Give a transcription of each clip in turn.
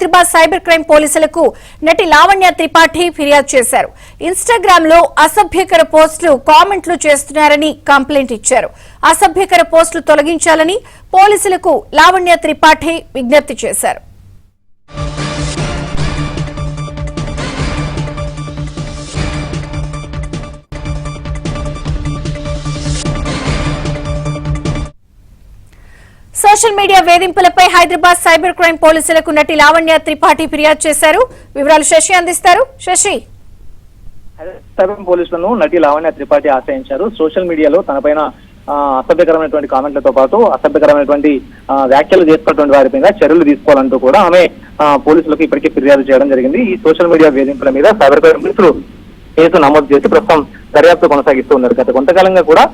Hyderabad cyber crime పోలీసులకు నటి లావణ్య త్రిపాఠి ఫిర్యాదు చేశారు. ఇన్స్టాగ్రామ్ లో అసభ్యకర పోస్టులు కామెంట్లు చేస్తున్నారని కంప్లైంట్ ఇచ్చారు. అసభ్యకర పోస్టులు తొలగించాలని పోలీసులకు లావణ్య త్రిపాఠి విజ్ఞప్తి చేశారు. సోషల్ మీడియా వేధింపులపై హైదరాబాద్ సైబర్ క్రైమ్ పోలీసులకు నటి లావణ్య త్రిపాఠి ఫిర్యాదు చేశారు. వివరాలు శశి అందిస్తారు. శశి, సైబర్ పోలీసులను నటి లావణ్య త్రిపాఠి ఆశ్రయించారు. సోషల్ మీడియాలో తనపైన అసభ్యకరమైనటువంటి కామెంట్లతో పాటు అసభ్యకరమైనటువంటి వ్యాఖ్యలు చేస్తున్నటువంటి వారిపైన చర్యలు తీసుకోవాలంటూ కూడా ఆమె పోలీసులకు ఇప్పటికే ఫిర్యాదు చేయడం జరిగింది. ఈ సోషల్ మీడియా వేధింపుల మీద సైబర్ క్రైమ్ పోలీసులు కేసు నమోదు చేసి ప్రస్తుతం దర్యాప్తు కొనసాగిస్తూ ఉన్నారు. గత కొంతకాలంగా కూడా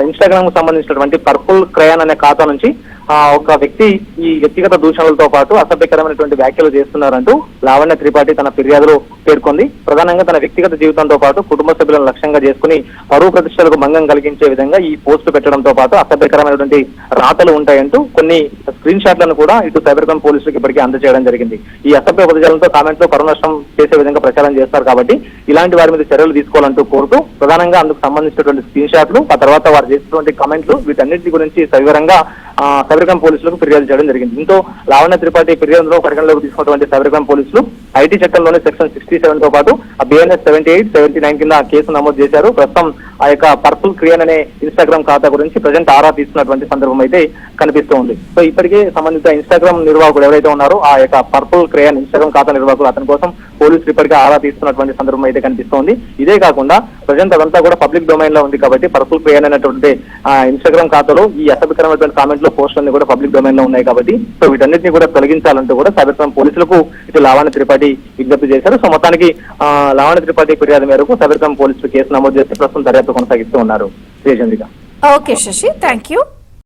ఇన్స్టాగ్రామ్ కు సంబంధించినటువంటి పర్పుల్ క్రయాన్ అనే ఖాతా నుంచి ఒక వ్యక్తి ఈ వ్యక్తిగత దూషణలతో పాటు అసభ్యకరమైనటువంటి వ్యాఖ్యలు చేస్తున్నారంటూ లావణ్య త్రిపాఠి తన ఫిర్యాదులో పేర్కొంది. ప్రధానంగా తన వ్యక్తిగత జీవితంతో పాటు కుటుంబ సభ్యులను లక్ష్యంగా చేసుకుని పరువు ప్రతిష్టలకు భంగం కలిగించే విధంగా ఈ పోస్టు పెట్టడంతో పాటు అసభ్యకరమైనటువంటి రాతలు ఉంటాయంటూ కొన్ని స్క్రీన్ షాట్లను కూడా ఇటు సైబర్ క్రైమ్ పోలీసులకు ఇప్పటికే అందజేయడం జరిగింది. ఈ అసభ్య పదజాలంతో కామెంట్లో కరుణష్టం చేసే విధంగా ప్రచారం చేస్తారు కాబట్టి ఇలాంటి వారి మీద చర్యలు తీసుకోవాలంటూ కోరుతూ ప్రధానంగా అందుకు సంబంధించినటువంటి స్క్రీన్ షాట్లు, ఆ తర్వాత వారు చేసినటువంటి కామెంట్లు, వీటన్నిటి గురించి సవివరంగా సైబర్ క్రైమ్ పోలీసులకు ఫిర్యాదు చేయడం జరిగింది. దీంతో లావణ్య త్రిపాఠి ఫిర్యాదులో పరిగణలోకి తీసుకున్నటువంటి సైబర్ క్రైమ్ పోలీసులు ఐటీ చట్టంలోని సెక్షన్ 67 తో పాటు BNS 78, 79 కింద కేసు నమోదు చేశారు. ప్రస్తుతం ఆ యొక్క పర్పుల్ క్రియాన్ అనే ఇన్స్టాగ్రామ్ ఖాతా గురించి ప్రజెంట్ ఆరా తీస్తున్నటువంటి సందర్భం అయితే కనిపిస్తూ ఉంది. సో ఇప్పటికే సంబంధిత ఇన్స్టాగ్రామ్ నిర్వాహకుడు ఎవరైతే ఉన్నారో ఆ యొక్క పర్పుల్ క్రియాన్ ఇన్స్టాగ్రామ్ ఖాతా నిర్వాహకుడు అతని కోసం పోలీసులు ఇప్పటికే ఆరా తీస్తున్నటువంటి సందర్భం అయితే కనిపిస్తోంది. ఇదే కాకుండా ప్రజెంట్ అదంతా కూడా పబ్లిక్ డొమైన్ లో ఉంది కాబట్టి పర్పుల్ క్రియాన్ అనేటువంటి ఇన్స్టాగ్రామ్ ఖాతాలో ఈ అసభ్యకరమైనటువంటి కామెంట్లు, పోస్టులన్నీ కూడా పబ్లిక్ డొమైన్ లో ఉన్నాయి కాబట్టి సో వీటన్నిటిని కూడా తొలగించాలంటూ కూడా సైబర్ క్రైమ్ పోలీసులకు ఇటు లావణ్య త్రిపాఠి విజ్ఞప్తి చేశారు. సో మొత్తానికి లావణ్య త్రిపాఠి ఫిర్యాదు మేరకు సైబర్ క్రైమ్ పోలీసులు కేసు నమోదు చేసి ప్రస్తుతం దర్యాప్తు కొనసాగిస్తూ ఉన్నారు. Okay Shashi, thank you.